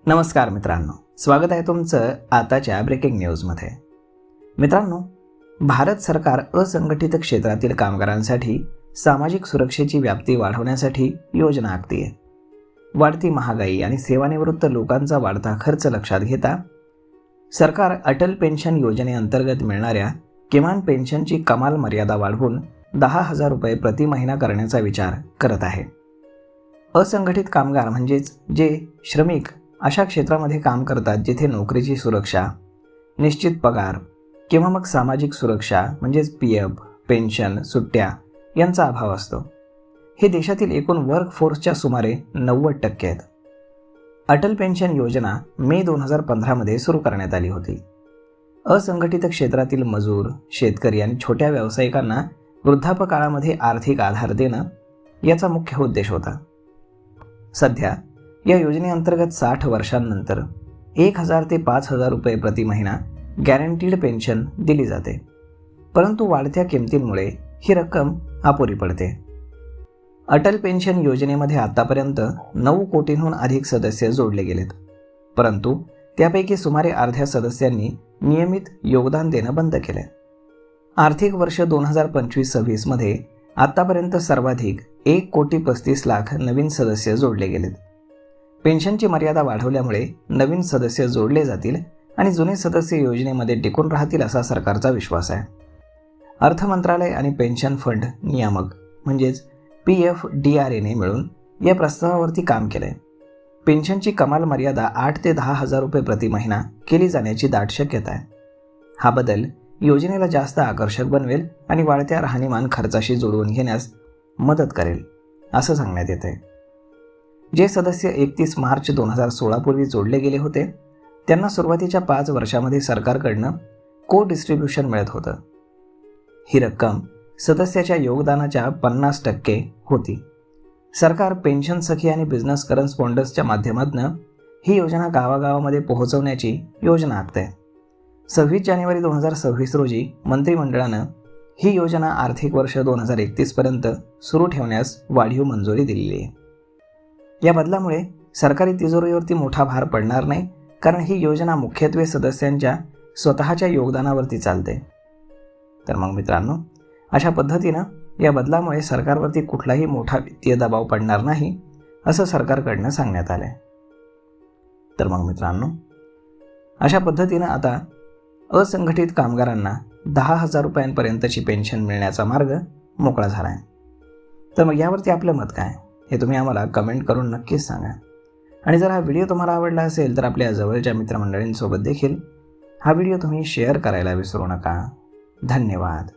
नमस्कार मित्रांनो, स्वागत आहे तुमचं आताच्या ब्रेकिंग न्यूजमध्ये. मित्रांनो, भारत सरकार असंघटित क्षेत्रातील कामगारांसाठी सामाजिक सुरक्षेची व्याप्ती वाढवण्यासाठी योजना आखते. वाढती महागाई आणि सेवानिवृत्त लोकांचा वाढता खर्च लक्षात घेता सरकार अटल पेन्शन योजनेअंतर्गत मिळणाऱ्या किमान पेन्शनची कमाल मर्यादा वाढवून 10,000 रुपये प्रति महिना करण्याचा विचार करत आहे. असंघटित कामगार म्हणजेच जे श्रमिक अशा क्षेत्रामध्ये काम करतात जिथे नोकरीची सुरक्षा, निश्चित पगार किंवा मग सामाजिक सुरक्षा म्हणजेच PF, पेन्शन, सुट्ट्या यांचा अभाव असतो. हे देशातील एकूण वर्कफोर्सच्या सुमारे 90% आहेत. अटल पेन्शन योजना मे 2015 मध्ये सुरू करण्यात आली होती. असंघटित क्षेत्रातील मजूर, शेतकरी आणि छोट्या व्यावसायिकांना वृद्धापकाळामध्ये आर्थिक आधार देणं याचा मुख्य उद्देश होता. सध्या या योजनेअंतर्गत 60 वर्षांनंतर 1,000 ते 5,000 रुपये प्रति महिना गॅरंटीड पेन्शन दिली जाते. परंतु वाढत्या किमतींमुळे ही रक्कम अपुरी पडते. अटल पेन्शन योजनेमध्ये आतापर्यंत 9 कोटींहून अधिक सदस्य जोडले गेलेत. परंतु त्यापैकी सुमारे अर्ध्या सदस्यांनी नियमित योगदान देणं बंद केले. आर्थिक वर्ष 2025-26 मध्ये आतापर्यंत सर्वाधिक 1,35,00,000 नवीन सदस्य जोडले गेलेत. पेन्शनची मर्यादा वाढवल्यामुळे नवीन सदस्य जोडले जातील आणि जुने सदस्य योजनेमध्ये टिकून राहतील असा सरकारचा विश्वास आहे. अर्थ मंत्रालय आणि पेन्शन फंड नियामक म्हणजेच PFDRAने मिळून या प्रस्तावावरती काम केलंय. पेन्शनची कमाल मर्यादा 8 ते 10,000 रुपये प्रति महिना केली जाण्याची दाट शक्यता आहे. हा बदल योजनेला जास्त आकर्षक बनवेल आणि वाढत्या राहणीमान खर्चाशी जुळवून घेण्यास मदत करेल असं सांगण्यात येते. जे सदस्य 31 मार्च 2016 पूर्वी जोडले गेले होते त्यांना सुरुवातीच्या 5 वर्षामध्ये सरकारकडनं को-डिस्ट्रीब्युशन मिळत होतं. ही रक्कम सदस्याच्या योगदानाच्या 50% होती. सरकार पेन्शन सखी आणि बिझनेस करन्स्पॉन्डन्सच्या माध्यमातून ही योजना गावागावामध्ये पोहोचवण्याची योजना आखते. 26 जानेवारी 2026 रोजी मंत्रिमंडळानं ही योजना आर्थिक वर्ष 2031 पर्यंत सुरू ठेवण्यास वाढीव मंजुरी दिलेली आहे. या बदलामुळे सरकारी तिजोरीवरती मोठा भार पडणार नाही, कारण ही योजना मुख्यत्वे सदस्यांच्या स्वतःच्या योगदानावरती चालते. तर मग मित्रांनो, अशा पद्धतीनं या बदलामुळे सरकारवरती कुठलाही मोठा वित्तीय दबाव पडणार नाही असं सरकारकडनं सांगण्यात आलं आहे. तर मग मित्रांनो, अशा पद्धतीनं आता असंघटित कामगारांना 10,000 रुपयांपर्यंतची पेन्शन मिळण्याचा मार्ग मोकळा झाला आहे. तर मग यावरती आपलं मत काय हे तुम्ही आम्हाला कमेंट करून नक्कीच सांगा. आणि जर हा व्हिडिओ तुम्हाला आवडला असेल तर आपल्या जवळच्या मित्रमंडळींसोबत देखील हा व्हिडिओ तुम्ही शेअर करायला विसरू नका. धन्यवाद.